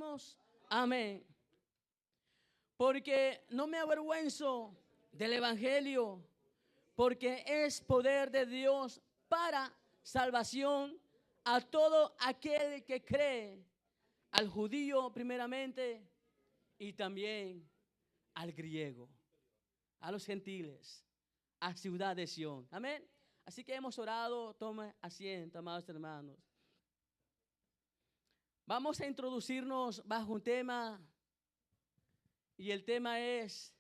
decimos? Amén. Porque no me avergüenzo del evangelio, porque es poder de Dios para salvación a todo aquel que cree, al judío primeramente y también al griego, a los gentiles, a ciudad de Sión. Amén. Así que hemos orado. Tome asiento, amados hermanos. Vamos a introducirnos bajo un tema, y el tema es: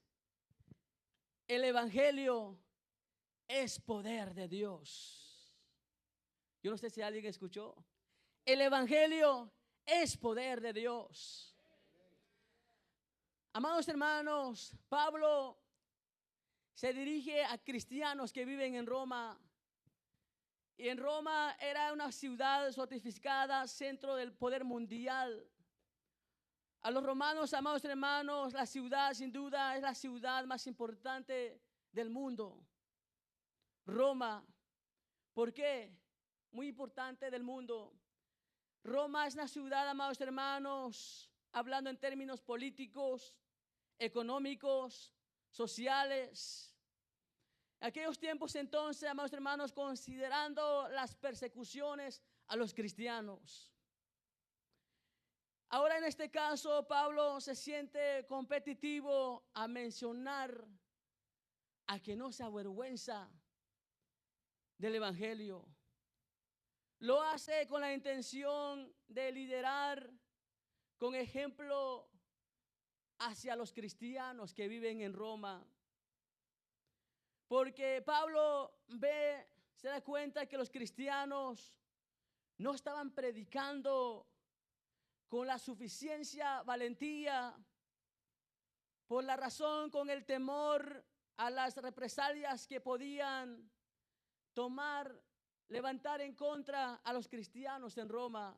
el evangelio es poder de Dios. Yo no sé si alguien escuchó. El evangelio es poder de Dios. Amados hermanos, Pablo se dirige a cristianos que viven en Roma. Y en Roma era una ciudad fortificada, centro del poder mundial. A los romanos, amados hermanos, la ciudad sin duda es la ciudad más importante del mundo. Roma. ¿Por qué? Muy importante del mundo. Roma es una ciudad, amados hermanos, hablando en términos políticos, económicos, sociales. En aquellos tiempos entonces, amados hermanos, considerando las persecuciones a los cristianos. Ahora en este caso, Pablo se siente competitivo a mencionar a que no se avergüenza del evangelio. Lo hace con la intención de liderar con ejemplo hacia los cristianos que viven en Roma. Porque Pablo se da cuenta que los cristianos no estaban predicando con la suficiencia valentía, por la razón, con el temor a las represalias que podían levantar en contra a los cristianos en Roma.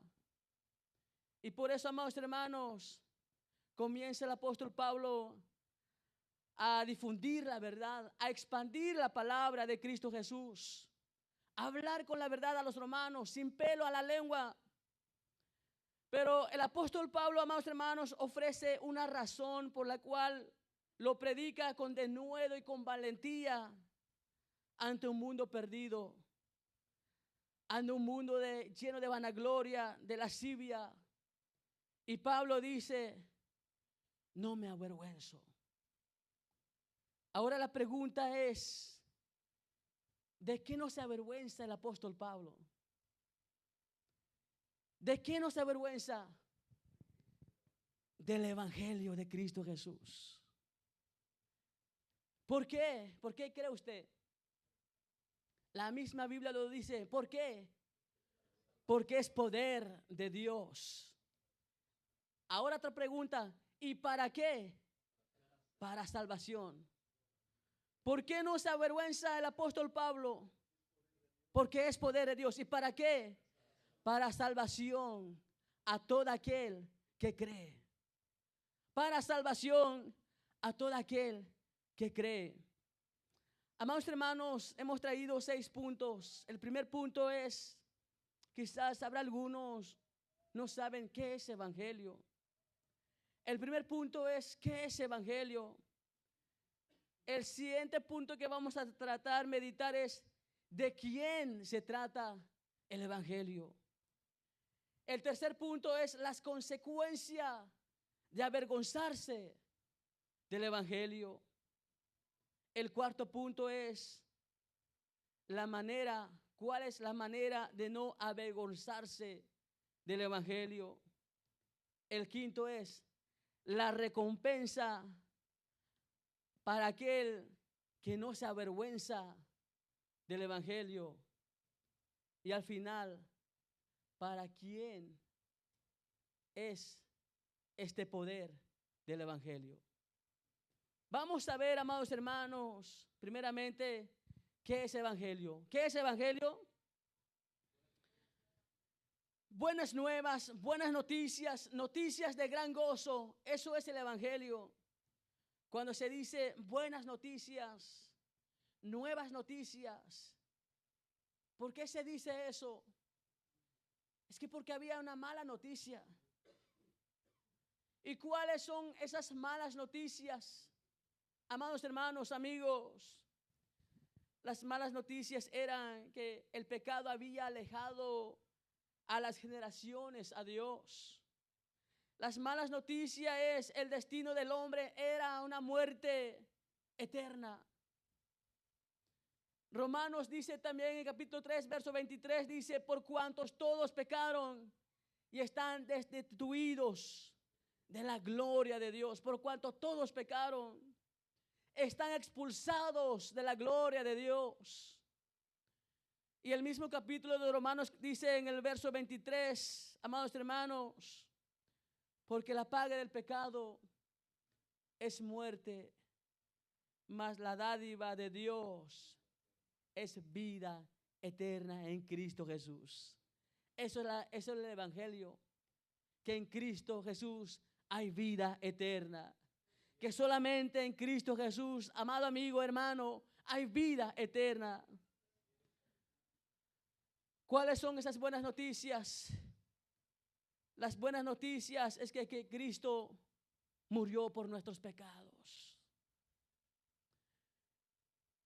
Y por eso, amados hermanos, comienza el apóstol Pablo a difundir la verdad, a expandir la palabra de Cristo Jesús, a hablar con la verdad a los romanos, sin pelo a la lengua. Pero el apóstol Pablo, amados hermanos, ofrece una razón por la cual lo predica con denuedo y con valentía ante un mundo perdido, ante un mundo lleno de vanagloria, de lascivia. Y Pablo dice: no me avergüenzo. Ahora la pregunta es: ¿de qué no se avergüenza el apóstol Pablo? ¿De qué no se avergüenza? Del evangelio de Cristo Jesús. ¿Por qué? ¿Por qué cree usted? La misma Biblia lo dice. ¿Por qué? Porque es poder de Dios. Ahora otra pregunta: ¿y para qué? Para salvación. ¿Por qué no se avergüenza el apóstol Pablo? Porque es poder de Dios. ¿Y para qué? Para salvación a todo aquel que cree. Para salvación a todo aquel que cree. Amados hermanos, hemos traído 6 puntos. El primer punto es: quizás habrá algunos no saben qué es evangelio. El primer punto es: ¿qué es evangelio? El siguiente punto que vamos a tratar, meditar, es: ¿de quién se trata el evangelio? El tercer punto es las consecuencias de avergonzarse del evangelio. El cuarto punto es ¿cuál es la manera de no avergonzarse del evangelio? El quinto es la recompensa para aquel que no se avergüenza del evangelio. Y al final, ¿para quién es este poder del evangelio? Vamos a ver, amados hermanos, primeramente, ¿qué es evangelio? ¿Qué es evangelio? Buenas nuevas, buenas noticias, noticias de gran gozo. Eso es el evangelio. Cuando se dice buenas noticias, nuevas noticias, ¿por qué se dice eso? Es que porque había una mala noticia. ¿Y cuáles son esas malas noticias? Amados hermanos, amigos, las malas noticias eran que el pecado había alejado a las generaciones a Dios. Las malas noticias es el destino del hombre era una muerte eterna. Romanos dice también en el capítulo 3, verso 23, dice, por cuantos todos pecaron y están destituidos de la gloria de Dios, por cuanto todos pecaron, están expulsados de la gloria de Dios. Y el mismo capítulo de Romanos dice en el verso 23, amados hermanos, porque la paga del pecado es muerte, mas la dádiva de Dios es vida eterna en Cristo Jesús. Eso es el Evangelio, que en Cristo Jesús hay vida eterna. Que solamente en Cristo Jesús, amado amigo, hermano, hay vida eterna. ¿Cuáles son esas buenas noticias? Las buenas noticias es que Cristo murió por nuestros pecados.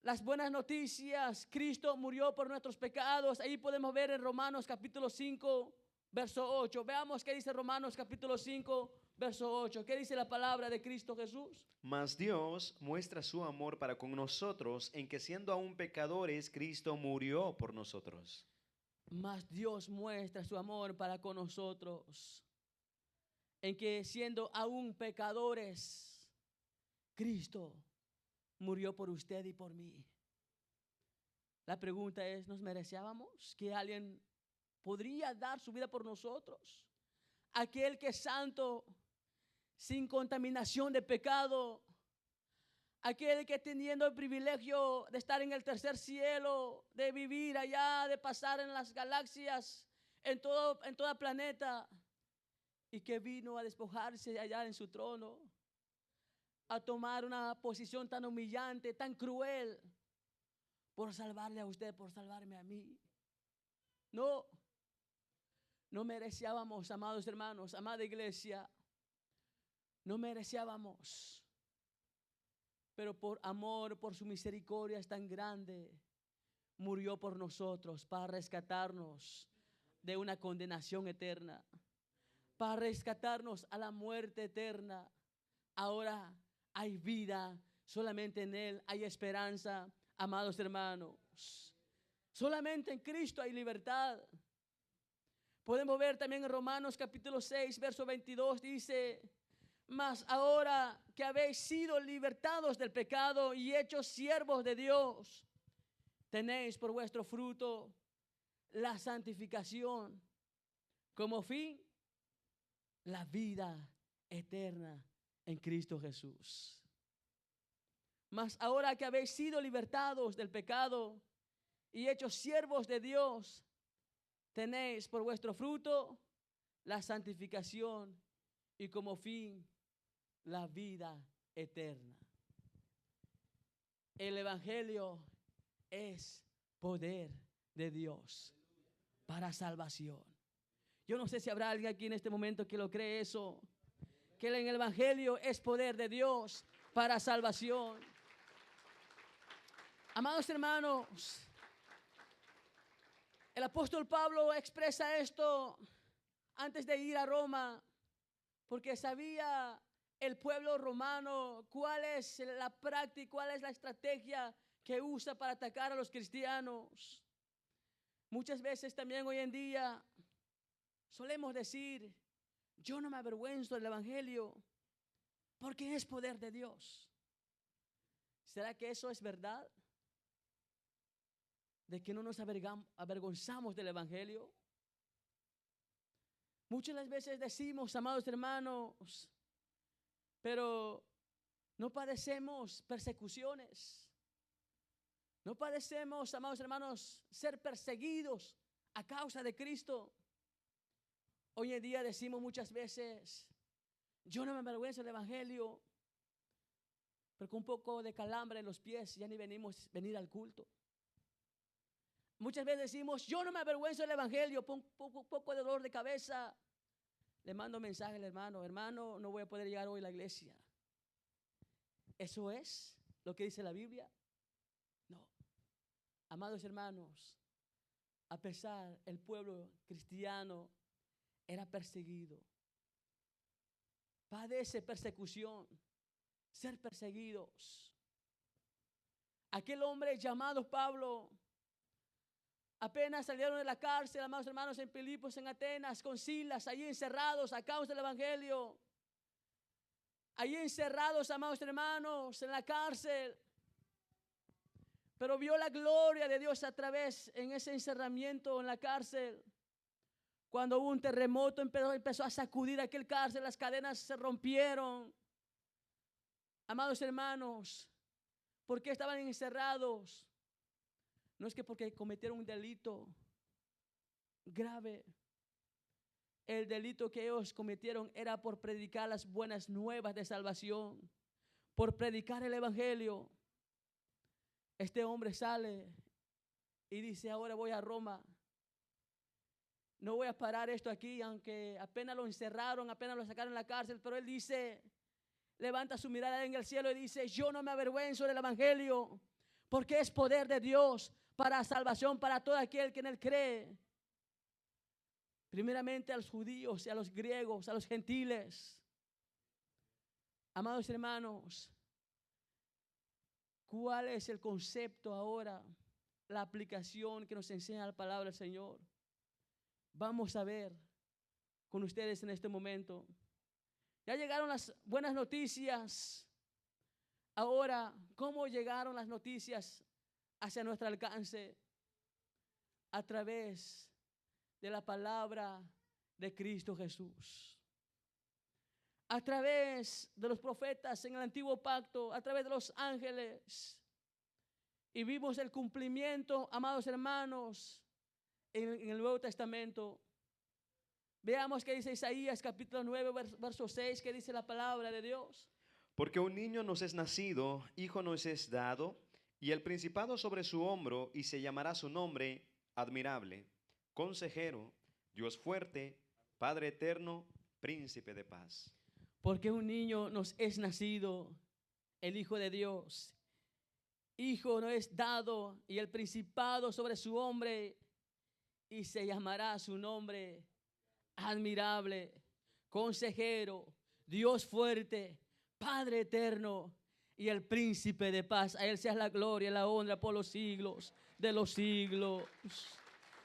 Las buenas noticias, Cristo murió por nuestros pecados. Ahí podemos ver en Romanos capítulo 5, verso 8. Veamos qué dice Romanos capítulo 5, verso 8. ¿Qué dice la palabra de Cristo Jesús? Mas Dios muestra su amor para con nosotros en que siendo aún pecadores, Cristo murió por nosotros. Mas Dios muestra su amor para con nosotros en que siendo aún pecadores, Cristo murió por usted y por mí. La pregunta es, ¿nos merecíamos que alguien podría dar su vida por nosotros? Aquel que es santo, sin contaminación de pecado, aquel que teniendo el privilegio de estar en el tercer cielo, de vivir allá, de pasar en las galaxias, en todo planeta, y que vino a despojarse allá en su trono, a tomar una posición tan humillante, tan cruel, por salvarle a usted, por salvarme a mí. No merecíamos, amados hermanos, amada iglesia, no merecíamos. Pero por amor, por su misericordia es tan grande, murió por nosotros para rescatarnos de una condenación eterna, para rescatarnos a la muerte eterna. Ahora hay vida, solamente en Él hay esperanza, amados hermanos. Solamente en Cristo hay libertad. Podemos ver también en Romanos capítulo 6, verso 22, dice, mas ahora que habéis sido libertados del pecado y hechos siervos de Dios, tenéis por vuestro fruto la santificación, como fin la vida eterna en Cristo Jesús. Mas ahora que habéis sido libertados del pecado y hechos siervos de Dios, tenéis por vuestro fruto la santificación y como fin la vida eterna. El Evangelio es poder de Dios para salvación. Yo no sé si habrá alguien aquí en este momento que lo cree eso, que en el Evangelio es poder de Dios para salvación. Amados hermanos, el apóstol Pablo expresa esto antes de ir a Roma, porque sabía el pueblo romano cuál es la práctica, cuál es la estrategia que usa para atacar a los cristianos. Muchas veces también hoy en día solemos decir, yo no me avergüenzo del Evangelio porque es poder de Dios. ¿Será que eso es verdad? ¿De que no nos avergonzamos del Evangelio? Muchas veces decimos, amados hermanos, pero no padecemos persecuciones. No padecemos, amados hermanos, ser perseguidos a causa de Cristo. Hoy en día decimos muchas veces, yo no me avergüenzo del Evangelio, pero con un poco de calambre en los pies ya ni venir al culto. Muchas veces decimos, yo no me avergüenzo del Evangelio, poco de dolor de cabeza, Le mando mensaje al hermano, hermano, no voy a poder llegar hoy a la iglesia. ¿Eso es lo que dice la Biblia? No. Amados hermanos, a pesar el pueblo cristiano era perseguido. Padece persecución, ser perseguidos. Aquel hombre llamado Pablo, apenas salieron de la cárcel, amados hermanos, en Filipos, en Atenas, con Silas, allí encerrados a causa del evangelio. Allí encerrados, amados hermanos, en la cárcel. Pero vio la gloria de Dios a través en ese encerramiento en la cárcel. Cuando hubo un terremoto, empezó a sacudir aquel cárcel, las cadenas se rompieron. Amados hermanos, ¿por qué estaban encerrados? No es que porque cometieron un delito grave. El delito que ellos cometieron era por predicar las buenas nuevas de salvación, por predicar el evangelio. Este hombre sale y dice, ahora voy a Roma. No voy a parar esto aquí, aunque apenas lo encerraron, apenas lo sacaron de la cárcel, pero él dice, levanta su mirada en el cielo y dice, yo no me avergüenzo del evangelio, porque es poder de Dios para salvación para todo aquel que en él cree. Primeramente a los judíos y a los griegos, a los gentiles. Amados hermanos, ¿cuál es el concepto ahora? La aplicación que nos enseña la palabra del Señor. Vamos a ver con ustedes en este momento. Ya llegaron las buenas noticias. Ahora, ¿cómo llegaron las noticias hacia nuestro alcance? A través de la palabra de Cristo Jesús. A través de los profetas en el antiguo pacto, a través de los ángeles. Y vimos el cumplimiento, amados hermanos, en el Nuevo Testamento. Veamos qué dice Isaías capítulo 9, verso 6, que dice la palabra de Dios. Porque un niño nos es nacido, hijo nos es dado, y el principado sobre su hombro, y se llamará su nombre admirable, consejero, Dios fuerte, Padre eterno, príncipe de paz. Porque un niño nos es nacido, el Hijo de Dios. Hijo nos es dado, y el principado sobre su hombro, y se llamará su nombre admirable, consejero, Dios fuerte, Padre eterno y el príncipe de paz. A él sea la gloria y la honra por los siglos de los siglos.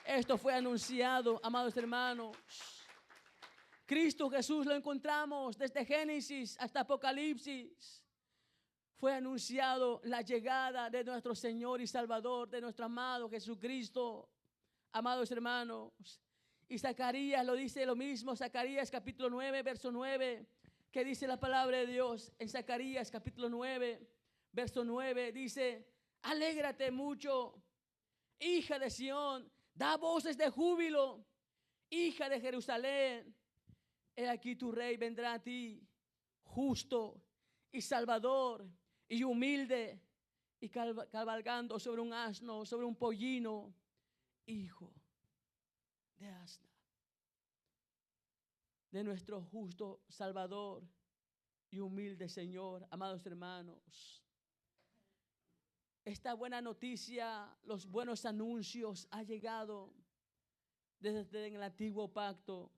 Esto fue anunciado, amados hermanos. Cristo Jesús lo encontramos desde Génesis hasta Apocalipsis. Fue anunciado la llegada de nuestro Señor y Salvador, de nuestro amado Jesucristo. Amados hermanos, y Zacarías lo dice lo mismo, Zacarías capítulo 9, verso 9, que dice la palabra de Dios en Zacarías capítulo 9, verso 9, dice, alégrate mucho, hija de Sión, da voces de júbilo, hija de Jerusalén, he aquí tu rey vendrá a ti, justo y salvador y humilde, y cabalgando sobre un asno, sobre un pollino, hijo de asna, de nuestro justo Salvador y humilde Señor. Amados hermanos, esta buena noticia, los buenos anuncios ha llegado desde el antiguo pacto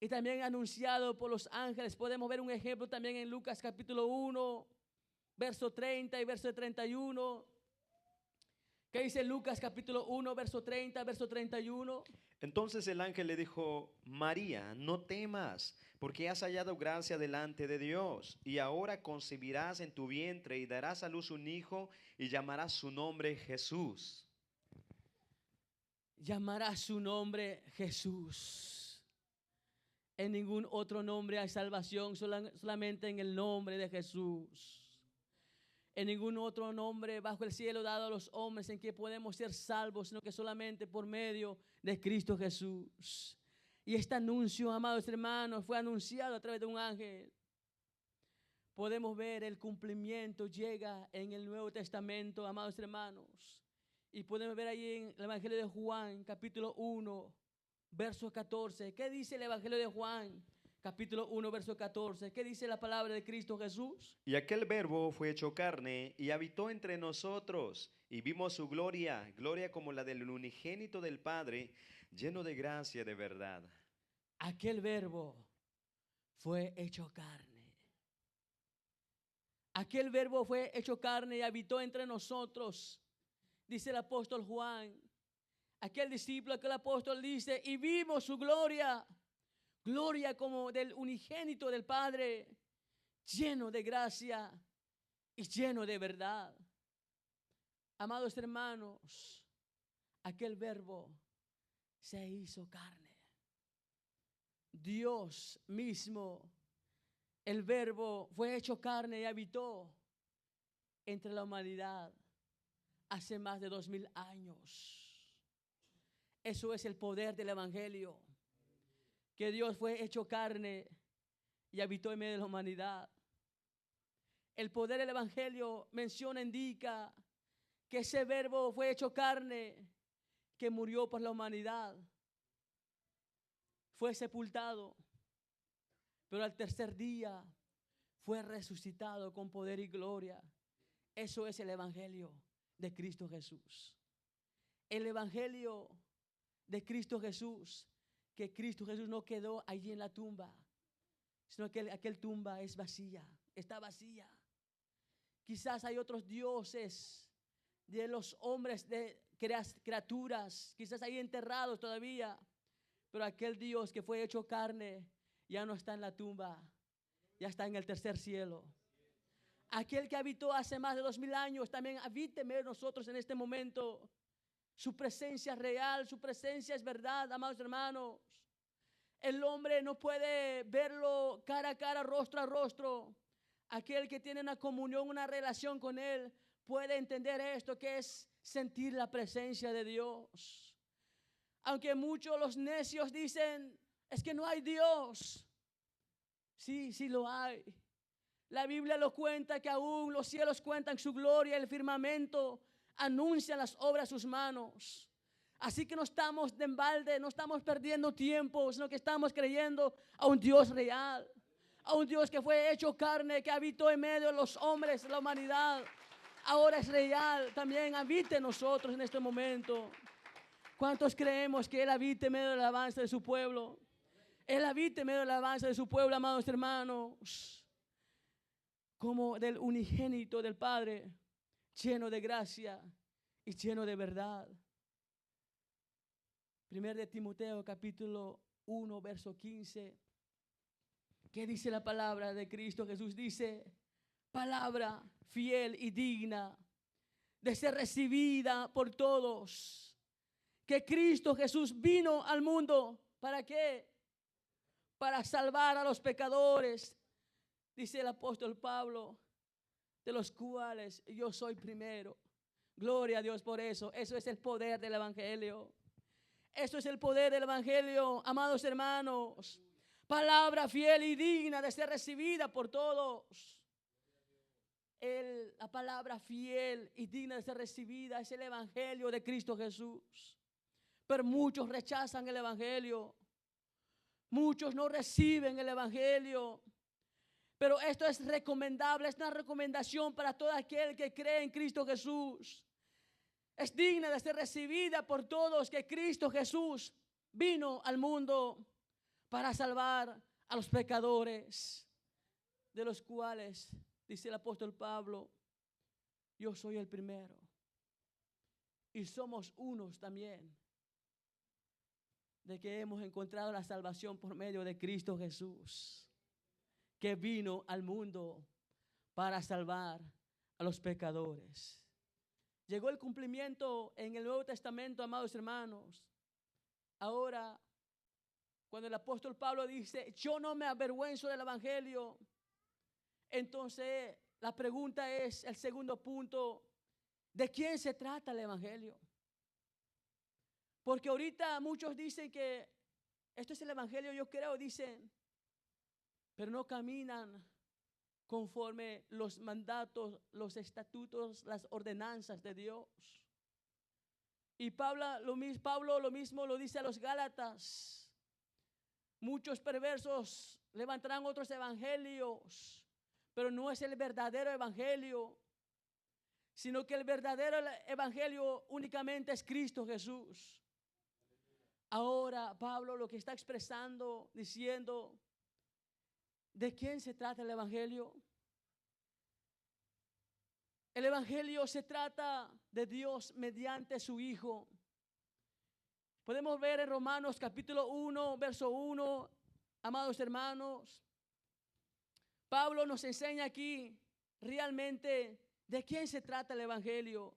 y también anunciado por los ángeles. Podemos ver un ejemplo también en Lucas capítulo 1, verso 30 y verso 31. ¿Qué dice Lucas capítulo 1, verso 30, verso 31? Entonces el ángel le dijo, María, no temas, porque has hallado gracia delante de Dios, y ahora concebirás en tu vientre y darás a luz un hijo y llamarás su nombre Jesús. Llamarás su nombre Jesús. En ningún otro nombre hay salvación, solamente en el nombre de Jesús. En ningún otro nombre bajo el cielo dado a los hombres en que podemos ser salvos, sino que solamente por medio de Cristo Jesús. Y este anuncio, amados hermanos, fue anunciado a través de un ángel. Podemos ver el cumplimiento llega en el Nuevo Testamento, amados hermanos. Y podemos ver ahí en el Evangelio de Juan, capítulo 1, verso 14. ¿Qué dice el Evangelio de Juan? Capítulo 1, verso 14. ¿Qué dice la palabra de Cristo Jesús? Y aquel verbo fue hecho carne y habitó entre nosotros, y vimos su gloria, gloria como la del unigénito del Padre, lleno de gracia y de verdad. Aquel verbo fue hecho carne. Aquel verbo fue hecho carne y habitó entre nosotros. Dice el apóstol Juan. Aquel discípulo, aquel apóstol dice, y vimos su gloria. Gloria como del unigénito del Padre, lleno de gracia y lleno de verdad. Amados hermanos, aquel verbo se hizo carne. Dios mismo, el verbo fue hecho carne y habitó entre la humanidad hace más de 2000 años. Eso es el poder del Evangelio. Que Dios fue hecho carne y habitó en medio de la humanidad. El poder del Evangelio menciona, indica que ese verbo fue hecho carne, que murió por la humanidad, fue sepultado, pero al tercer día fue resucitado con poder y gloria. Eso es el Evangelio de Cristo Jesús. El Evangelio de Cristo Jesús, que Cristo Jesús no quedó allí en la tumba, sino que aquel tumba es vacía, está vacía. Quizás hay otros dioses de los hombres, de criaturas, quizás ahí enterrados todavía, pero aquel Dios que fue hecho carne ya no está en la tumba, ya está en el tercer cielo. Aquel que habitó hace más de 2000 años también habita en medio de nosotros en este momento. Su presencia es real, su presencia es verdad, amados hermanos. El hombre no puede verlo cara a cara, rostro a rostro. Aquel que tiene una comunión, una relación con Él, puede entender esto, que es sentir la presencia de Dios. Aunque muchos los necios dicen, es que no hay Dios. Sí, sí lo hay. La Biblia lo cuenta, que aún los cielos cuentan su gloria, el firmamento anuncia las obras de sus manos. Así que no estamos de embalde, no estamos perdiendo tiempo, sino que estamos creyendo a un Dios real, a un Dios que fue hecho carne, que habitó en medio de los hombres, de la humanidad. Ahora es real, también habita en nosotros en este momento. ¿Cuántos creemos que Él habita en medio de la alabanza de su pueblo? Él habita en medio de la alabanza de su pueblo, amados hermanos, como del unigénito del Padre, lleno de gracia y lleno de verdad. 1 de Timoteo capítulo 1 verso 15. ¿Qué dice la palabra de Cristo Jesús? Dice, palabra fiel y digna de ser recibida por todos, que Cristo Jesús vino al mundo, ¿para qué? Para salvar a los pecadores, dice el apóstol Pablo, de los cuales yo soy primero. Gloria a Dios por eso. Eso es el poder del Evangelio. Eso es el poder del Evangelio, amados hermanos. Palabra fiel y digna de ser recibida por todos. La palabra fiel y digna de ser recibida es el Evangelio de Cristo Jesús. Pero muchos rechazan el Evangelio. Muchos no reciben el Evangelio. Pero esto es recomendable, es una recomendación para todo aquel que cree en Cristo Jesús. Es digna de ser recibida por todos, que Cristo Jesús vino al mundo para salvar a los pecadores, de los cuales, dice el apóstol Pablo, yo soy el primero. Y somos unos también, de que hemos encontrado la salvación por medio de Cristo Jesús, que vino al mundo para salvar a los pecadores. Llegó el cumplimiento en el Nuevo Testamento, amados hermanos. Ahora, cuando el apóstol Pablo dice, yo no me avergüenzo del Evangelio, entonces la pregunta es, el segundo punto, ¿de quién se trata el Evangelio? Porque ahorita muchos dicen que esto es el Evangelio, yo creo, dicen, pero no caminan conforme los mandatos, los estatutos, las ordenanzas de Dios. Y Pablo lo mismo lo dice a los Gálatas. Muchos perversos levantarán otros evangelios, pero no es el verdadero evangelio, sino que el verdadero evangelio únicamente es Cristo Jesús. Ahora Pablo lo que está expresando, diciendo, ¿de quién se trata el evangelio? El evangelio se trata de Dios mediante su Hijo. Podemos ver en Romanos capítulo 1, verso 1, amados hermanos, Pablo nos enseña aquí realmente de quién se trata el evangelio.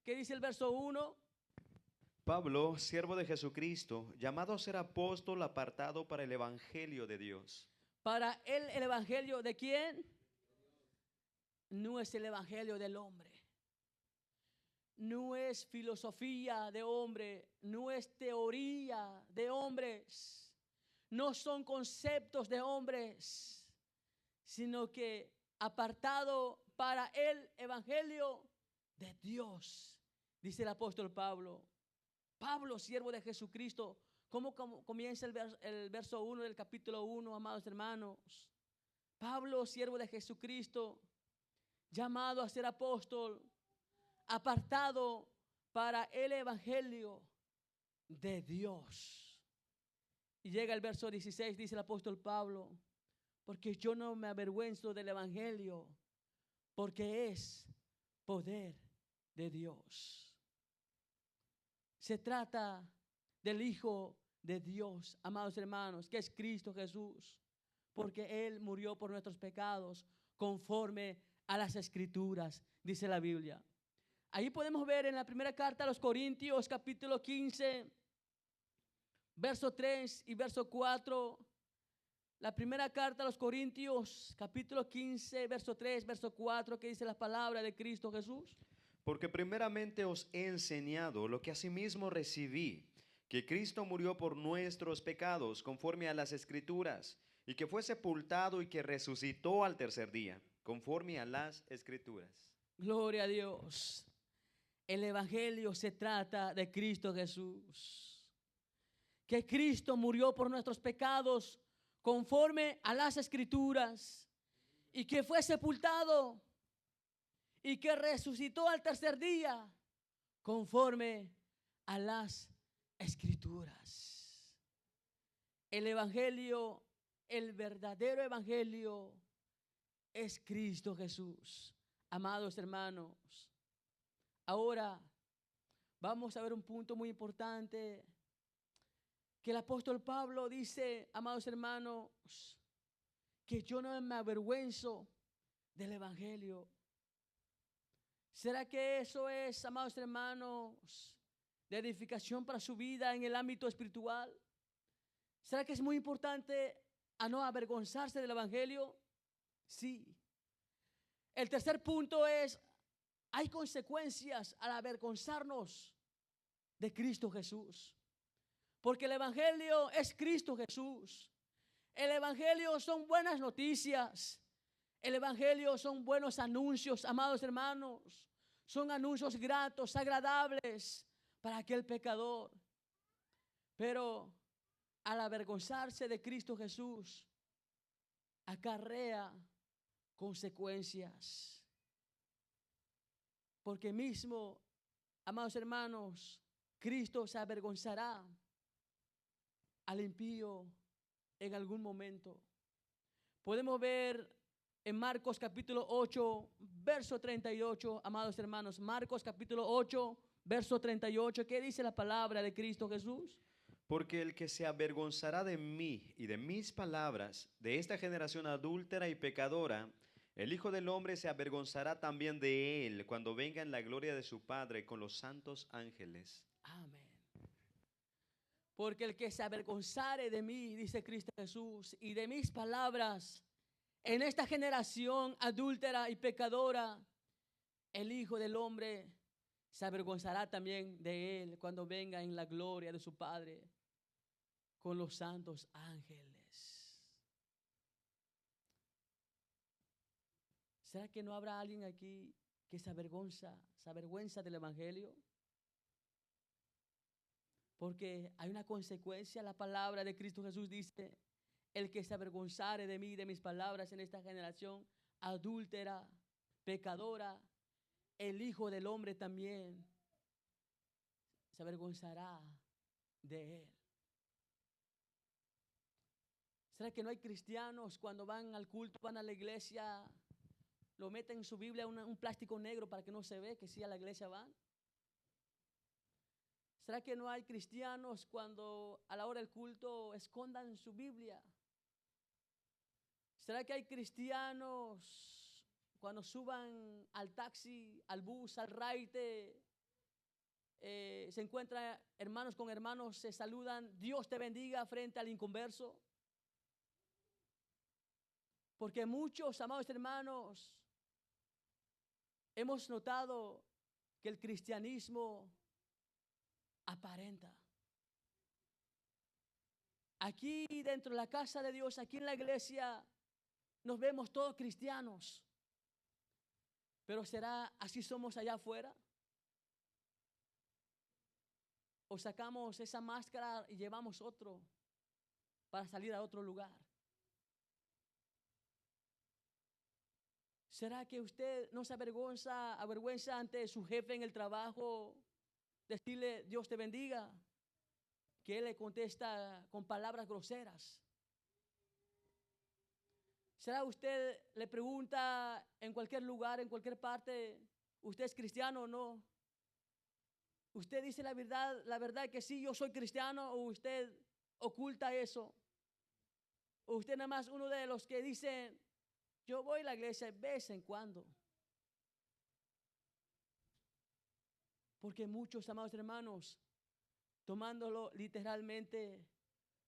¿Qué dice el verso 1? Pablo, siervo de Jesucristo, llamado a ser apóstol, apartado para el evangelio de Dios. Para él el evangelio ¿de quién? No es el evangelio del hombre. No es filosofía de hombre, no es teoría de hombres, no son conceptos de hombres, sino que apartado para el evangelio de Dios, dice el apóstol Pablo. Pablo, siervo de Jesucristo. ¿Cómo comienza el verso 1 del capítulo 1, amados hermanos? Pablo, siervo de Jesucristo, llamado a ser apóstol, apartado para el evangelio de Dios. Y llega el verso 16, dice el apóstol Pablo, porque yo no me avergüenzo del evangelio, porque es poder de Dios. Se trata del Hijo de Dios, amados hermanos, que es Cristo Jesús, porque Él murió por nuestros pecados conforme a las Escrituras, dice la Biblia. Ahí podemos ver en la primera carta a los Corintios, capítulo 15, verso 3 y verso 4. La primera carta a los Corintios, capítulo 15, verso 3, verso 4, que dice la palabra de Cristo Jesús. Porque primeramente os he enseñado lo que asimismo recibí, que Cristo murió por nuestros pecados conforme a las Escrituras, y que fue sepultado y que resucitó al tercer día, conforme a las Escrituras. Gloria a Dios. El evangelio se trata de Cristo Jesús. Que Cristo murió por nuestros pecados conforme a las Escrituras y que fue sepultado y que resucitó al tercer día conforme a las Escrituras. El evangelio, el verdadero evangelio es Cristo Jesús. Amados hermanos, ahora vamos a ver un punto muy importante que el apóstol Pablo dice, amados hermanos, que yo no me avergüenzo del evangelio. ¿Será que eso es, amados hermanos, de edificación para su vida en el ámbito espiritual? ¿Será que es muy importante a no avergonzarse del evangelio? Sí. El tercer punto es, hay consecuencias al avergonzarnos de Cristo Jesús. Porque el evangelio es Cristo Jesús. El evangelio son buenas noticias. El evangelio son buenos anuncios, amados hermanos. Son anuncios gratos, agradables para aquel pecador. Pero al avergonzarse de Cristo Jesús, acarrea consecuencias. Porque mismo, amados hermanos, Cristo se avergonzará al impío en algún momento. Podemos ver en Marcos capítulo 8, verso 38, amados hermanos, Marcos capítulo 8, verso 38, ¿qué dice la palabra de Cristo Jesús? Porque el que se avergonzará de mí y de mis palabras, de esta generación adúltera y pecadora, el Hijo del Hombre se avergonzará también de él cuando venga en la gloria de su Padre con los santos ángeles. Amén. Porque el que se avergonzare de mí, dice Cristo Jesús, y de mis palabras, en esta generación adúltera y pecadora, el Hijo del Hombre se avergonzará también de él cuando venga en la gloria de su Padre con los santos ángeles. ¿Será que no habrá alguien aquí que se avergüenza del evangelio? Porque hay una consecuencia. La palabra de Cristo Jesús dice: el que se avergonzare de mí, de mis palabras en esta generación adúltera, pecadora, el Hijo del Hombre también se avergonzará de él. ¿Será que no hay cristianos cuando van al culto, van a la iglesia, lo meten en su Biblia un plástico negro para que no se ve que sí a la iglesia van? ¿Será que no hay cristianos cuando a la hora del culto escondan su Biblia? ¿Será que hay cristianos cuando suban al taxi, al bus, al raite, se encuentran hermanos con hermanos, se saludan, Dios te bendiga frente al inconverso? Porque muchos, amados hermanos, hemos notado que el cristianismo aparenta. Aquí dentro de la casa de Dios, aquí en la iglesia, nos vemos todos cristianos. Pero ¿será así somos allá afuera? ¿O sacamos esa máscara y llevamos otro para salir a otro lugar? ¿Será que usted no se avergüenza ante su jefe en el trabajo, decirle Dios te bendiga, que él le contesta con palabras groseras? ¿Será usted le pregunta en cualquier lugar, en cualquier parte, ¿usted es cristiano o no? ¿Usted dice la verdad que sí, yo soy cristiano, o usted oculta eso? ¿O usted nada más uno de los que dicen, yo voy a la iglesia de vez en cuando? Porque muchos, amados hermanos, tomándolo literalmente,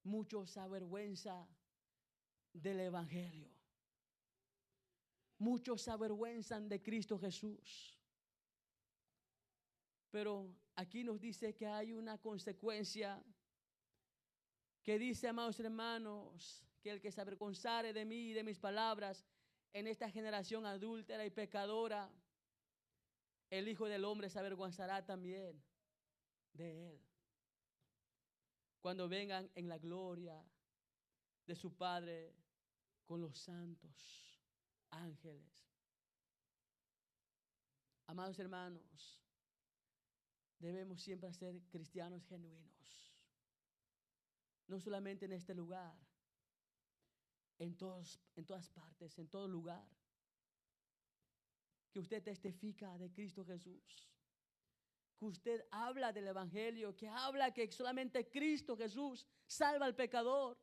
muchos se avergüenzan del evangelio. Muchos se avergüenzan de Cristo Jesús. Pero aquí nos dice que hay una consecuencia que dice, amados hermanos, que el que se avergonzare de mí y de mis palabras en esta generación adúltera y pecadora, el Hijo del Hombre se avergonzará también de él, cuando vengan en la gloria de su Padre con los santos ángeles. Amados hermanos, debemos siempre ser cristianos genuinos, no solamente en este lugar, en todas partes, en todo lugar. Que usted testifica de Cristo Jesús, que usted habla del evangelio, que habla que solamente Cristo Jesús salva al pecador,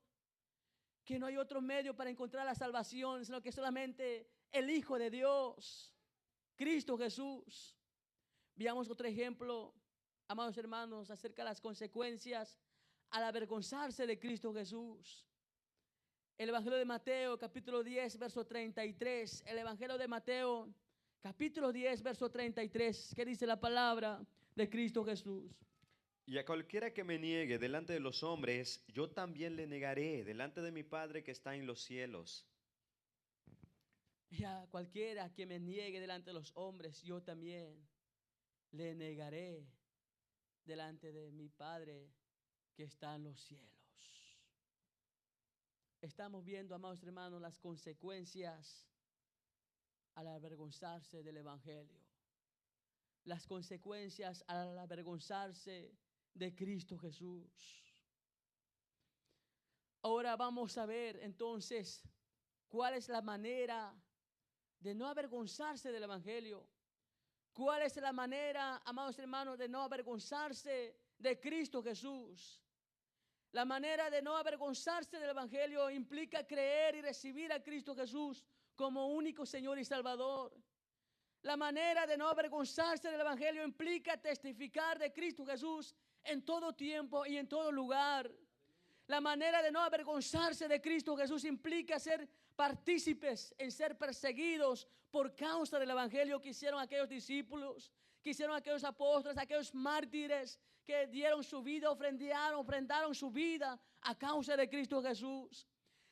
que no hay otro medio para encontrar la salvación, sino que solamente el Hijo de Dios, Cristo Jesús. Veamos otro ejemplo, amados hermanos, acerca de las consecuencias al avergonzarse de Cristo Jesús. El Evangelio de Mateo, capítulo 10, verso 33. El Evangelio de Mateo, capítulo 10, verso 33. ¿Qué dice la palabra de Cristo Jesús? Y a cualquiera que me niegue delante de los hombres, yo también le negaré delante de mi Padre que está en los cielos. Y a cualquiera que me niegue delante de los hombres, yo también le negaré delante de mi Padre que está en los cielos. Estamos viendo, amados hermanos, las consecuencias al avergonzarse del evangelio. Las consecuencias al avergonzarse de Cristo Jesús. Ahora vamos a ver entonces cuál es la manera de no avergonzarse del evangelio. ¿Cuál es la manera, amados hermanos, de no avergonzarse de Cristo Jesús? La manera de no avergonzarse del evangelio implica creer y recibir a Cristo Jesús como único Señor y Salvador. La manera de no avergonzarse del evangelio implica testificar de Cristo Jesús en todo tiempo y en todo lugar. La manera de no avergonzarse de Cristo Jesús implica ser partícipes en ser perseguidos por causa del evangelio que hicieron aquellos discípulos, que hicieron aquellos apóstoles, aquellos mártires que dieron su vida, ofrendaron su vida a causa de Cristo Jesús.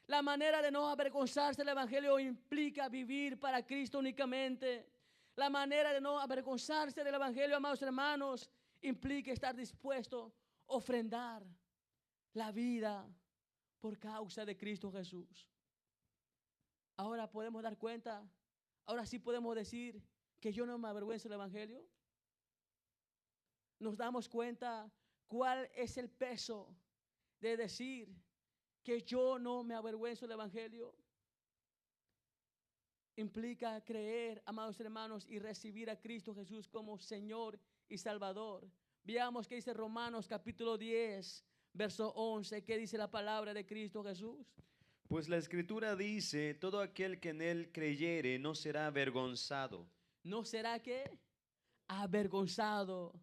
La manera de no avergonzarse del evangelio implica vivir para Cristo únicamente. La manera de no avergonzarse del evangelio, amados hermanos, implica estar dispuesto ofrendar la vida por causa de Cristo Jesús. Ahora podemos dar cuenta, ahora sí podemos decir que yo no me avergüenzo del Evangelio. Nos damos cuenta cuál es el peso de decir que yo no me avergüenzo del Evangelio. Implica creer, amados hermanos, y recibir a Cristo Jesús como Señor y Salvador. Veamos qué dice Romanos capítulo 10, verso 11. ¿Qué dice la palabra de Cristo Jesús? Pues la Escritura dice, todo aquel que en él creyere no será avergonzado. ¿No será qué? Avergonzado.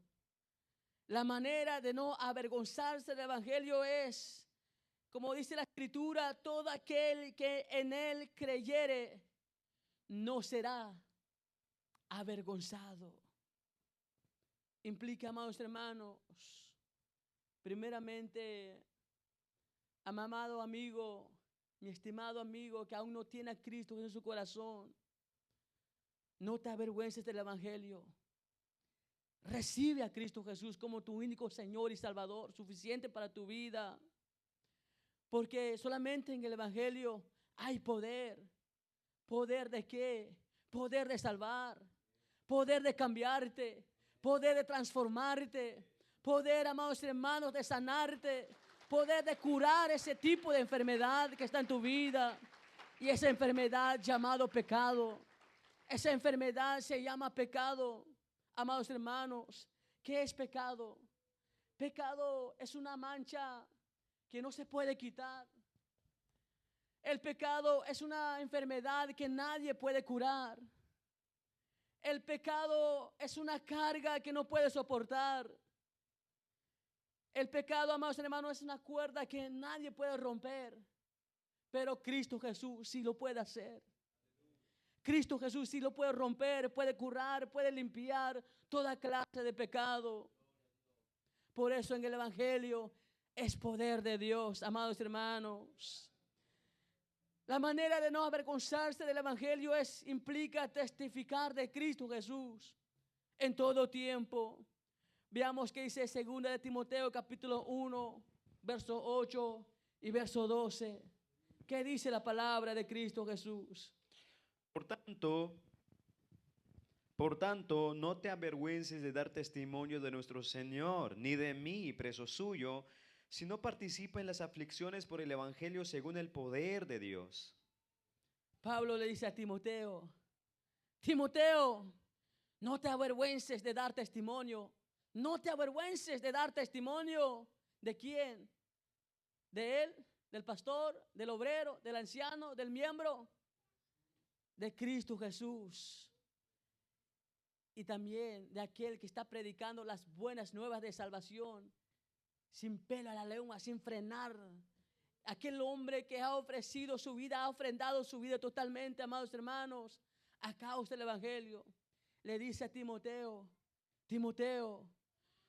La manera de no avergonzarse del Evangelio es, como dice la Escritura, todo aquel que en él creyere no será avergonzado. Implica, amados hermanos, primeramente, amado amigo, mi estimado amigo que aún no tiene a Cristo en su corazón, no te avergüences del Evangelio. Recibe a Cristo Jesús como tu único Señor y Salvador, suficiente para tu vida. Porque solamente en el Evangelio hay poder. ¿Poder de qué? Poder de salvar, poder de cambiarte, poder de transformarte, poder, amados hermanos, de sanarte, poder de curar ese tipo de enfermedad que está en tu vida. Y esa enfermedad llamado pecado, esa enfermedad se llama pecado. Amados hermanos, ¿qué es pecado? Pecado es una mancha que no se puede quitar. El pecado es una enfermedad que nadie puede curar. El pecado es una carga que no puede soportar. El pecado, amados hermanos, es una cuerda que nadie puede romper. Pero Cristo Jesús sí lo puede hacer. Cristo Jesús sí lo puede romper, puede curar, puede limpiar toda clase de pecado. Por eso en el Evangelio es poder de Dios, amados hermanos. La manera de no avergonzarse del Evangelio implica testificar de Cristo Jesús en todo tiempo. Veamos qué dice 2 de Timoteo capítulo 1, verso 8 y verso 12. ¿Qué dice la palabra de Cristo Jesús? Por tanto, no te avergüences de dar testimonio de nuestro Señor, ni de mí, preso suyo, sino participa en las aflicciones por el Evangelio según el poder de Dios. Pablo le dice a Timoteo, Timoteo, no te avergüences de dar testimonio. No te avergüences de dar testimonio. ¿De quién? ¿De él? ¿Del pastor? ¿Del obrero? ¿Del anciano? ¿Del miembro? De Cristo Jesús. Y también de aquel que está predicando las buenas nuevas de salvación, sin pelo a la lengua, sin frenar. Aquel hombre que ha ofrecido su vida, ha ofrendado su vida totalmente, amados hermanos, a causa del Evangelio. Le dice a Timoteo, Timoteo,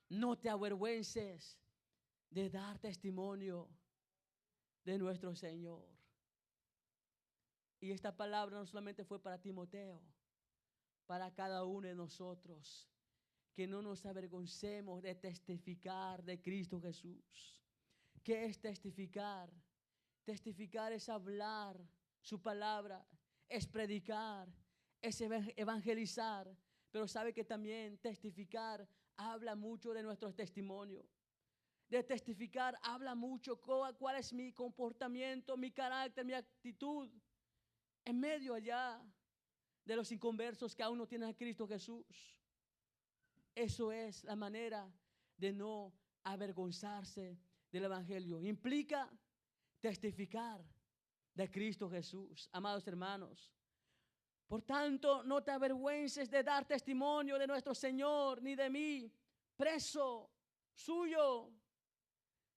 no te avergüences de dar testimonio de nuestro Señor. Y esta palabra no solamente fue para Timoteo, para cada uno de nosotros, que no nos avergoncemos de testificar de Cristo Jesús. ¿Qué es testificar? Testificar es hablar su palabra, es predicar, es evangelizar. Pero sabe que también testificar habla mucho de nuestro testimonio. De testificar habla mucho cuál es mi comportamiento, mi carácter, mi actitud en medio allá de los inconversos que aún no tienen a Cristo Jesús. Eso es la manera de no avergonzarse del Evangelio. Implica testificar de Cristo Jesús, amados hermanos. Por tanto, no te avergüences de dar testimonio de nuestro Señor, ni de mí, preso suyo,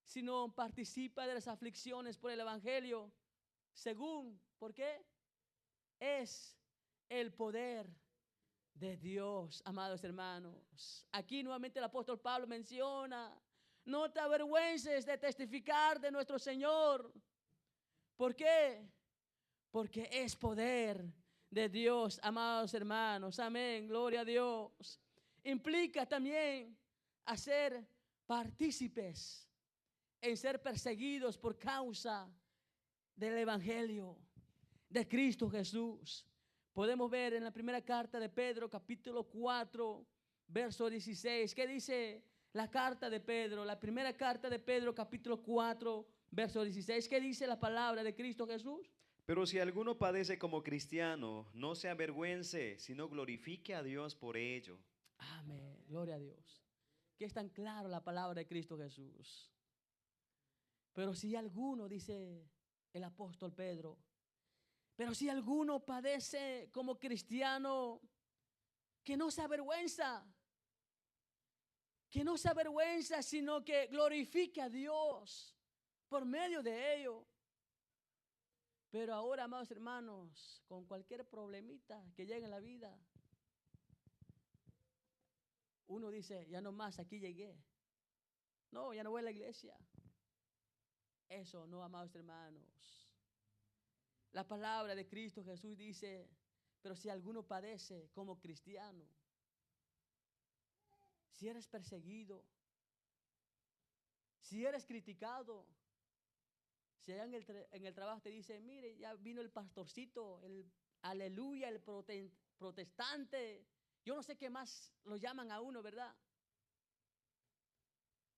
sino participa de las aflicciones por el Evangelio, según, ¿por qué? Es el poder de Dios, amados hermanos. Aquí nuevamente el apóstol Pablo menciona, no te avergüences de testificar de nuestro Señor. ¿Por qué? Porque es poder de Dios, amados hermanos. Amén, gloria a Dios. Implica también hacer partícipes en ser perseguidos por causa del Evangelio de Cristo Jesús. Podemos ver en la primera carta de Pedro, capítulo 4, verso 16. ¿Qué dice la carta de Pedro? La primera carta de Pedro, capítulo 4, verso 16. ¿Qué dice la palabra de Cristo Jesús? Pero si alguno padece como cristiano, no se avergüence, sino glorifique a Dios por ello. Amén, gloria a Dios. Que es tan claro la palabra de Cristo Jesús. Pero si alguno, dice el apóstol Pedro, pero si alguno padece como cristiano, que no se avergüenza, sino que glorifique a Dios por medio de ello. Pero ahora, amados hermanos, con cualquier problemita que llegue en la vida, uno dice, ya no más, aquí llegué. No, ya no voy a la iglesia. Eso no, amados hermanos. La palabra de Cristo Jesús dice, pero si alguno padece como cristiano, si eres perseguido, si eres criticado, si allá en el trabajo te dice, mire, ya vino el pastorcito, el aleluya, el protestante, yo no sé qué más lo llaman a uno, ¿verdad?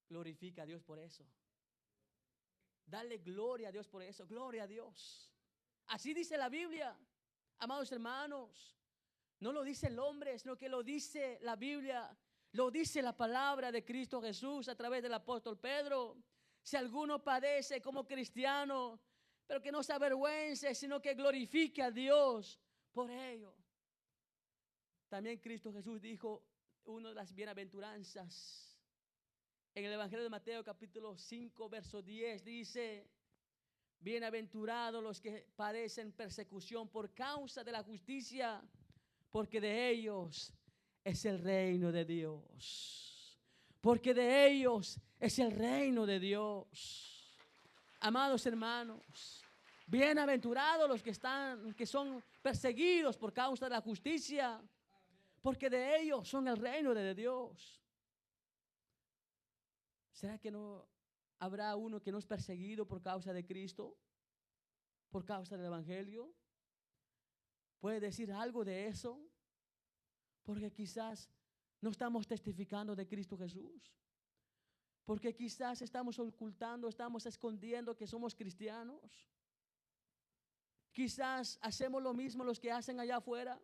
Glorifica a Dios por eso. Dale gloria a Dios por eso, gloria a Dios. Así dice la Biblia, amados hermanos. No lo dice el hombre, sino que lo dice la Biblia, lo dice la palabra de Cristo Jesús a través del apóstol Pedro. Si alguno padece como cristiano, pero que no se avergüence, sino que glorifique a Dios por ello. También Cristo Jesús dijo una de las bienaventuranzas. En el Evangelio de Mateo capítulo 5, verso 10 dice, bienaventurados los que padecen persecución por causa de la justicia, porque de ellos es el reino de Dios. Porque de ellos es el reino de Dios. Amados hermanos, bienaventurados los que son perseguidos por causa de la justicia, porque de ellos son el reino de Dios. ¿Será que no habrá uno que no es perseguido por causa de Cristo? ¿Por causa del Evangelio? ¿Puede decir algo de eso? Porque quizás no estamos testificando de Cristo Jesús. Porque quizás estamos ocultando, estamos escondiendo que somos cristianos. Quizás hacemos lo mismo los que hacen allá afuera.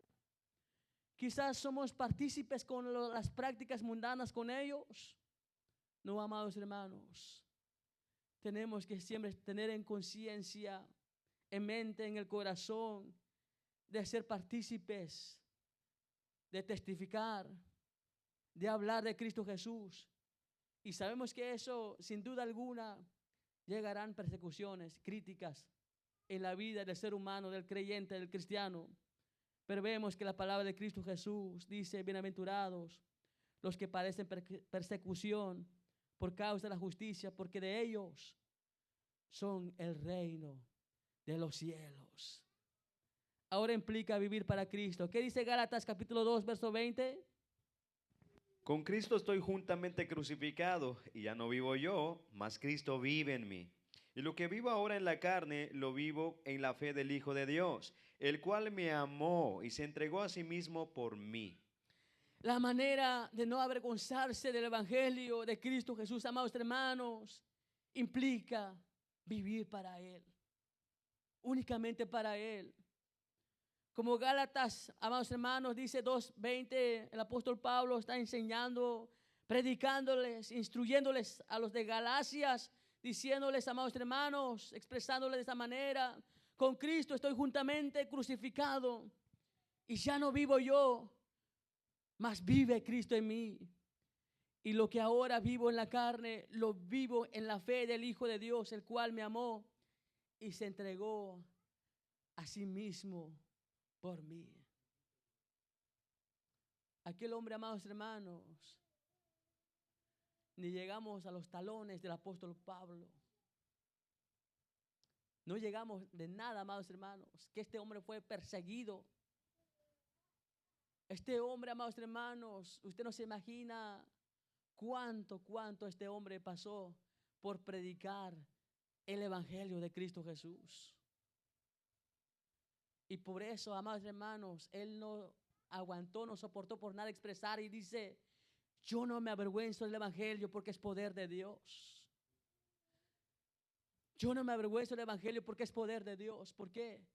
Quizás somos partícipes con las prácticas mundanas con ellos. No, amados hermanos, tenemos que siempre tener en conciencia, en mente, en el corazón, de ser partícipes, de testificar, de hablar de Cristo Jesús. Y sabemos que eso, sin duda alguna, llegarán persecuciones, críticas en la vida del ser humano, del creyente, del cristiano. Pero vemos que la palabra de Cristo Jesús dice, bienaventurados los que padecen persecución por causa de la justicia, porque de ellos son el reino de los cielos. Ahora implica vivir para Cristo. ¿Qué dice Gálatas capítulo 2, verso 20? Con Cristo estoy juntamente crucificado, y ya no vivo yo, mas Cristo vive en mí. Y lo que vivo ahora en la carne, lo vivo en la fe del Hijo de Dios, el cual me amó y se entregó a sí mismo por mí. La manera de no avergonzarse del Evangelio de Cristo Jesús, amados hermanos, implica vivir para Él, únicamente para Él. Como Gálatas, amados hermanos, dice 2:20, el apóstol Pablo está enseñando, predicándoles, instruyéndoles a los de Galacias, diciéndoles, amados hermanos, expresándoles de esta manera, con Cristo estoy juntamente crucificado y ya no vivo yo, mas vive Cristo en mí. Y lo que ahora vivo en la carne, lo vivo en la fe del Hijo de Dios, el cual me amó y se entregó a sí mismo por mí. Aquel hombre, amados hermanos, ni llegamos a los talones del apóstol Pablo. No llegamos de nada, amados hermanos, que este hombre fue perseguido. Este hombre, amados hermanos, usted no se imagina cuánto este hombre pasó por predicar el evangelio de Cristo Jesús. Y por eso, amados hermanos, él no aguantó, no soportó por nada expresar y dice: yo no me avergüenzo del evangelio porque es poder de Dios. Yo no me avergüenzo del evangelio porque es poder de Dios. ¿Por qué?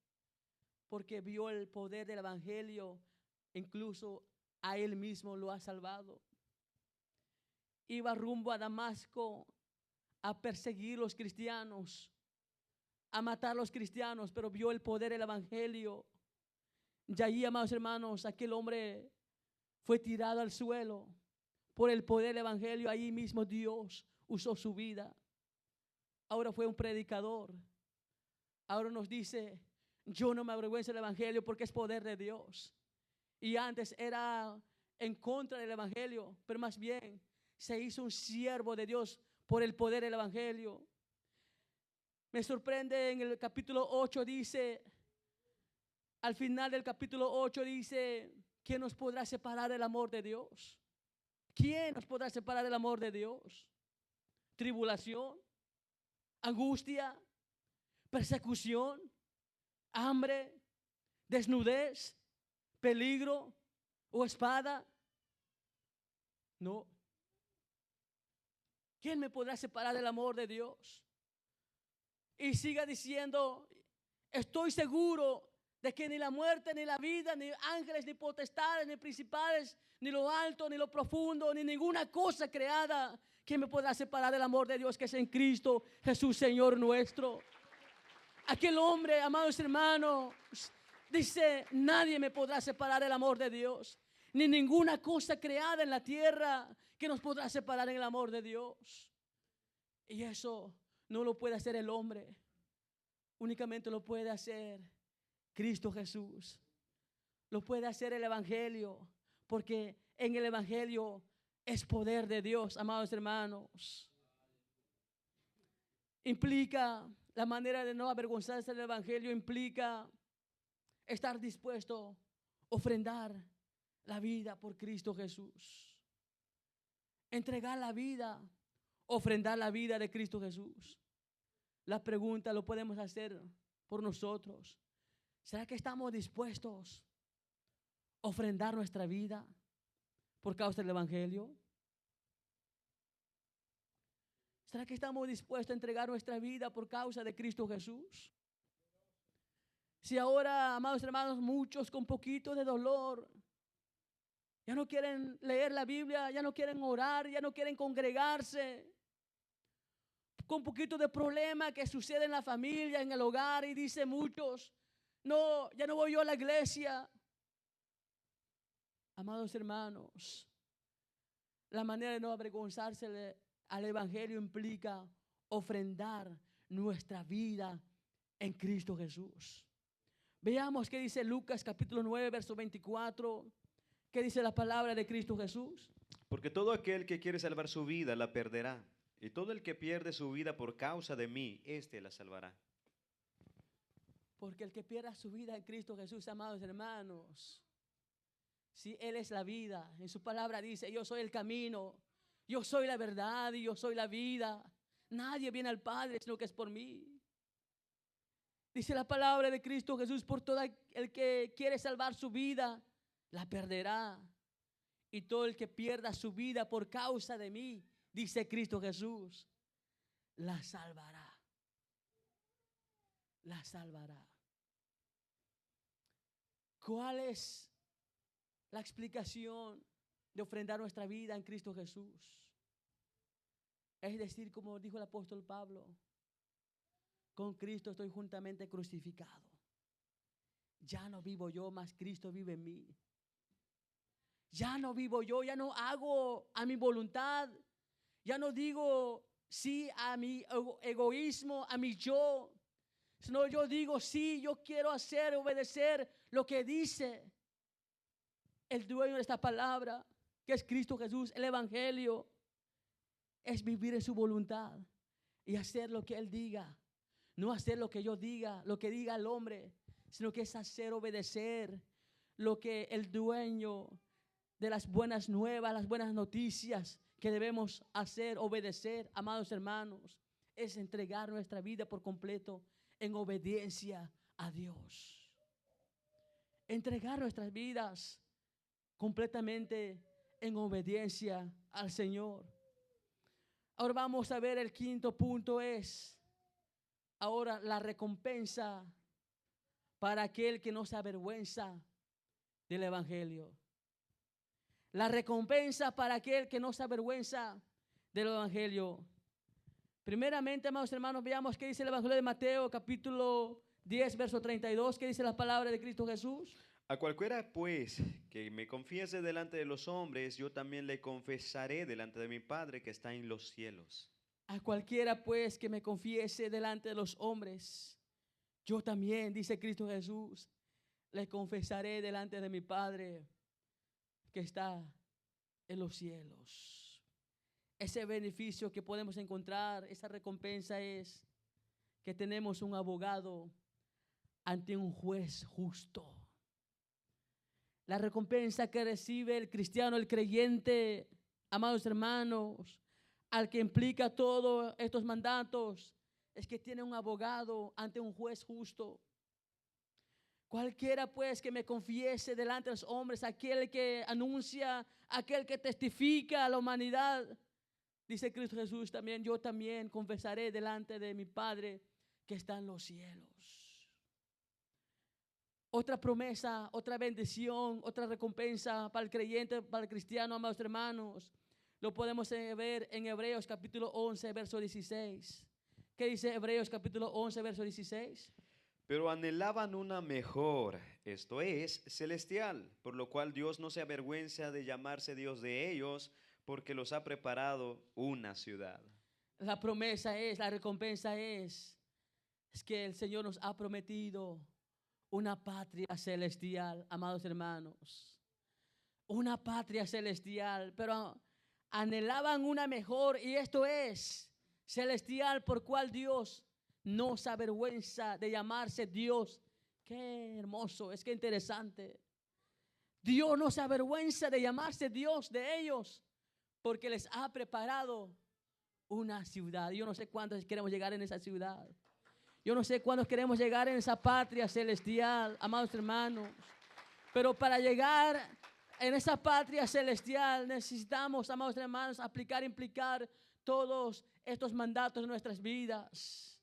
Porque vio el poder del evangelio, incluso a él mismo lo ha salvado. Iba rumbo a Damasco a perseguir los cristianos, a matar a los cristianos, pero vio el poder del evangelio. Y allí, amados hermanos, aquel hombre fue tirado al suelo por el poder del evangelio. Allí mismo Dios usó su vida. Ahora fue un predicador. Ahora nos dice: yo no me avergüenzo del evangelio porque es poder de Dios. Y antes era en contra del evangelio, pero más bien se hizo un siervo de Dios por el poder del evangelio. Me sorprende en el capítulo 8 dice, al final del capítulo 8 dice: ¿quién nos podrá separar del amor de Dios? ¿Quién nos podrá separar del amor de Dios? Tribulación, angustia, persecución, hambre, desnudez, peligro o espada. No. ¿Quién me podrá separar del amor de Dios? Y siga diciendo: estoy seguro de que ni la muerte, ni la vida, ni ángeles, ni potestades, ni principales, ni lo alto, ni lo profundo, ni ninguna cosa creada que me podrá separar del amor de Dios que es en Cristo Jesús, Señor nuestro. Aquel hombre, amados hermanos, dice: nadie me podrá separar del amor de Dios, ni ninguna cosa creada en la tierra que nos podrá separar del amor de Dios. Y eso no lo puede hacer el hombre, únicamente lo puede hacer Cristo Jesús. Lo puede hacer el evangelio, porque en el evangelio es poder de Dios, amados hermanos. Implica la manera de no avergonzarse del evangelio, implica estar dispuesto a ofrendar la vida por Cristo Jesús. Entregar la vida, ofrendar la vida de Cristo Jesús. La pregunta lo podemos hacer por nosotros: ¿será que estamos dispuestos a ofrendar nuestra vida por causa del evangelio? ¿Será que estamos dispuestos a entregar nuestra vida por causa de Cristo Jesús? Si ahora, amados hermanos, muchos con poquito de dolor ya no quieren leer la Biblia, ya no quieren orar, ya no quieren congregarse, con poquito de problema que sucede en la familia, en el hogar, y dice muchos: no, ya no voy yo a la iglesia. Amados hermanos, la manera de no avergonzarse al evangelio implica ofrendar nuestra vida en Cristo Jesús. Veamos qué dice Lucas capítulo 9, verso 24. ¿Qué dice la palabra de Cristo Jesús? Porque todo aquel que quiere salvar su vida la perderá, y todo el que pierde su vida por causa de mí, éste la salvará. Porque el que pierda su vida en Cristo Jesús, amados hermanos, si Él es la vida, en su palabra dice: yo soy el camino, yo soy la verdad y yo soy la vida. Nadie viene al Padre sino que es por mí. Dice la palabra de Cristo Jesús: por todo el que quiere salvar su vida, la perderá. Y todo el que pierda su vida por causa de mí, dice Cristo Jesús, la salvará. La salvará. ¿Cuál es la explicación de ofrendar nuestra vida en Cristo Jesús? Es decir, como dijo el apóstol Pablo: con Cristo estoy juntamente crucificado. Ya no vivo yo, mas Cristo vive en mí. Ya no vivo yo, ya no hago a mi voluntad, ya no digo sí a mi egoísmo, a mi yo, sino yo digo sí, yo quiero hacer, obedecer lo que dice el dueño de esta palabra, que es Cristo Jesús. El evangelio es vivir en su voluntad y hacer lo que Él diga, no hacer lo que yo diga, lo que diga el hombre, sino que es hacer, obedecer lo que el dueño de las buenas nuevas, las buenas noticias que debemos hacer, obedecer, amados hermanos, es entregar nuestra vida por completo en obediencia a Dios. Entregar nuestras vidas completamente en obediencia al Señor. Ahora vamos a ver el quinto punto es, ahora la recompensa para aquel que no se avergüenza del Evangelio. La recompensa para aquel que no se avergüenza del Evangelio. Primeramente, amados hermanos, veamos qué dice el Evangelio de Mateo, capítulo 10, verso 32. ¿Qué dice la palabra de Cristo Jesús? A cualquiera, pues, que me confiese delante de los hombres, yo también le confesaré delante de mi Padre que está en los cielos. A cualquiera, pues, que me confiese delante de los hombres, yo también, dice Cristo Jesús, le confesaré delante de mi Padre que está en los cielos. Ese beneficio que podemos encontrar, esa recompensa es que tenemos un abogado ante un juez justo. La recompensa que recibe el cristiano, el creyente, amados hermanos, al que implica todos estos mandatos, es que tiene un abogado ante un juez justo. Cualquiera pues que me confiese delante de los hombres, aquel que anuncia, aquel que testifica a la humanidad, dice Cristo Jesús también, yo también confesaré delante de mi Padre que está en los cielos. Otra promesa, otra bendición, otra recompensa para el creyente, para el cristiano, amados hermanos, lo podemos ver en Hebreos capítulo 11, verso 16. ¿Qué dice Hebreos capítulo 11, verso 16? Pero anhelaban una mejor, esto es, celestial, por lo cual Dios no se avergüenza de llamarse Dios de ellos, porque los ha preparado una ciudad. La promesa es, la recompensa es que el Señor nos ha prometido una patria celestial, amados hermanos. Una patria celestial, pero anhelaban una mejor, y esto es celestial, por cual Dios no se avergüenza de llamarse Dios. Qué hermoso, es que interesante. Dios no se avergüenza de llamarse Dios de ellos, porque les ha preparado una ciudad. Yo no sé cuántos queremos llegar en esa ciudad. Yo no sé cuántos queremos llegar en esa patria celestial, amados hermanos. Pero para llegar en esa patria celestial necesitamos, amados hermanos, implicar todos estos mandatos en nuestras vidas.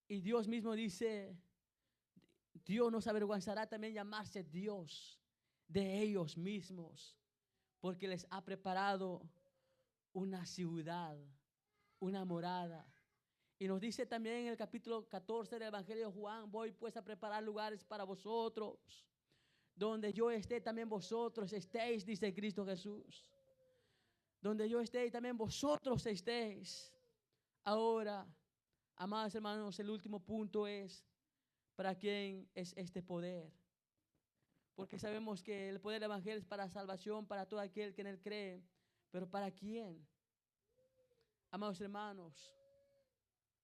Y Dios mismo dice, Dios nos avergonzará también llamarse Dios de ellos mismos, porque les ha preparado una ciudad, una morada. Y nos dice también en el capítulo 14 del Evangelio de Juan, voy pues a preparar lugares para vosotros, donde yo esté también vosotros estéis, dice Cristo Jesús. Donde yo esté y también vosotros estéis. Ahora, amados hermanos, el último punto es, ¿para quién es este poder? Porque sabemos que el poder del Evangelio es para salvación, para todo aquel que en él cree. Pero ¿para quién? Amados hermanos,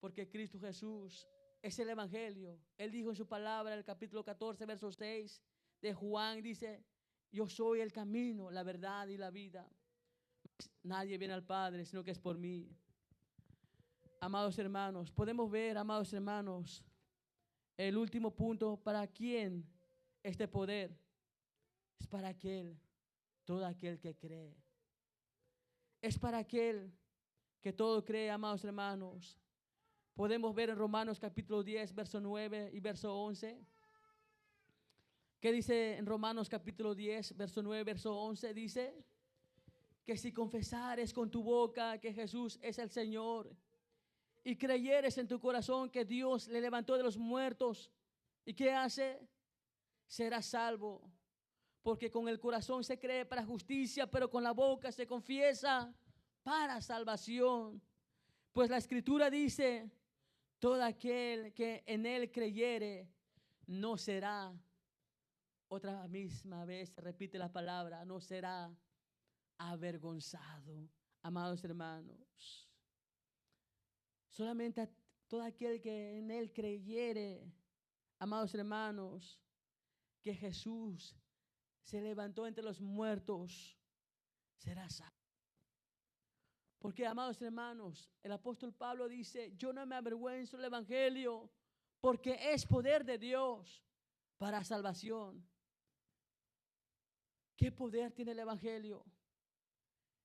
porque Cristo Jesús es el Evangelio. Él dijo en su palabra, en el capítulo 14, verso 6 de Juan, dice, yo soy el camino, la verdad y la vida. Nadie viene al Padre, sino que es por mí. Amados hermanos, podemos ver, amados hermanos, el último punto, ¿para quién este poder? Es para todo aquel que cree. Es para aquel que todo cree, amados hermanos. Podemos ver en Romanos capítulo 10, verso 9 y verso 11. ¿Qué dice en Romanos capítulo 10, verso 9, verso 11? Dice que si confesares con tu boca que Jesús es el Señor y creyeres en tu corazón que Dios le levantó de los muertos, ¿y qué hace? Serás salvo. Porque con el corazón se cree para justicia, pero con la boca se confiesa para salvación. Pues la Escritura dice, todo aquel que en él creyere no será, otra misma vez se repite la palabra, no será avergonzado. Amados hermanos, solamente todo aquel que en él creyere, amados hermanos, que Jesús se levantó entre los muertos, será salvo. Porque, amados hermanos, el apóstol Pablo dice, yo no me avergüenzo del evangelio, porque es poder de Dios para salvación. ¿Qué poder tiene el evangelio?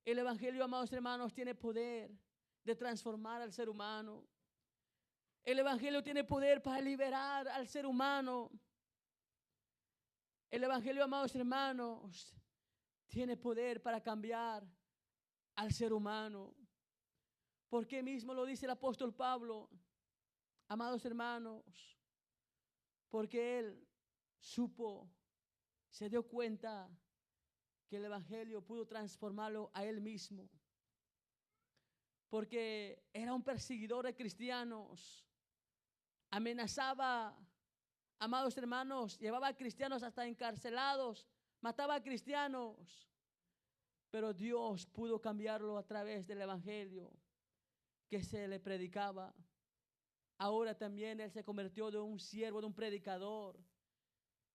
El evangelio, amados hermanos, tiene poder de transformar al ser humano. El evangelio tiene poder para liberar al ser humano. El evangelio, amados hermanos, tiene poder para cambiar al ser humano. ¿Por qué mismo lo dice el apóstol Pablo? Amados hermanos, porque él supo, se dio cuenta que el evangelio pudo transformarlo a él mismo. Porque era un perseguidor de cristianos. Amenazaba, amados hermanos, llevaba a cristianos hasta encarcelados, mataba a cristianos. Pero Dios pudo cambiarlo a través del evangelio que se le predicaba. Ahora también él se convirtió de un siervo, de un predicador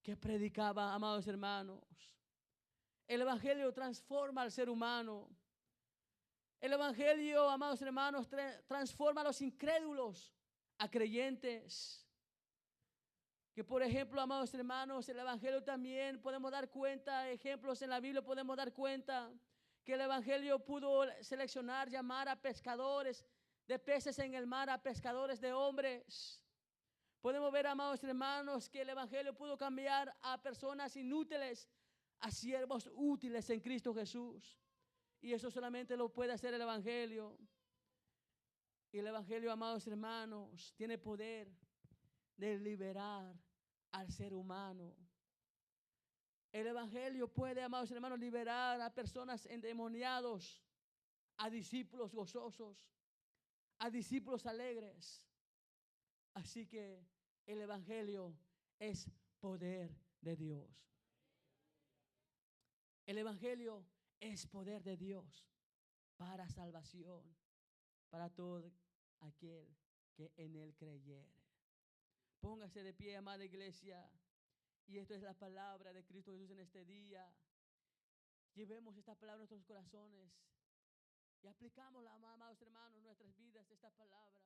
que predicaba, amados hermanos. El evangelio transforma al ser humano. El evangelio, amados hermanos, transforma a los incrédulos a creyentes. Que por ejemplo, amados hermanos, el evangelio también podemos dar cuenta, ejemplos en la Biblia podemos dar cuenta que el evangelio pudo seleccionar, llamar a pescadores de peces en el mar, a pescadores de hombres. Podemos ver, amados hermanos, que el evangelio pudo cambiar a personas inútiles a siervos útiles en Cristo Jesús. Y eso solamente lo puede hacer el evangelio. Y el evangelio, amados hermanos, tiene poder de liberar al ser humano. El evangelio puede, amados hermanos, liberar a personas endemoniados, a discípulos gozosos, a discípulos alegres. Así que el evangelio es poder de Dios. El evangelio es poder de Dios para salvación, para todo aquel que en él creyere. Póngase de pie, amada iglesia, y esto es la palabra de Cristo Jesús en este día. Llevemos esta palabra en nuestros corazones y aplicamos, amados hermanos, en nuestras vidas esta palabra.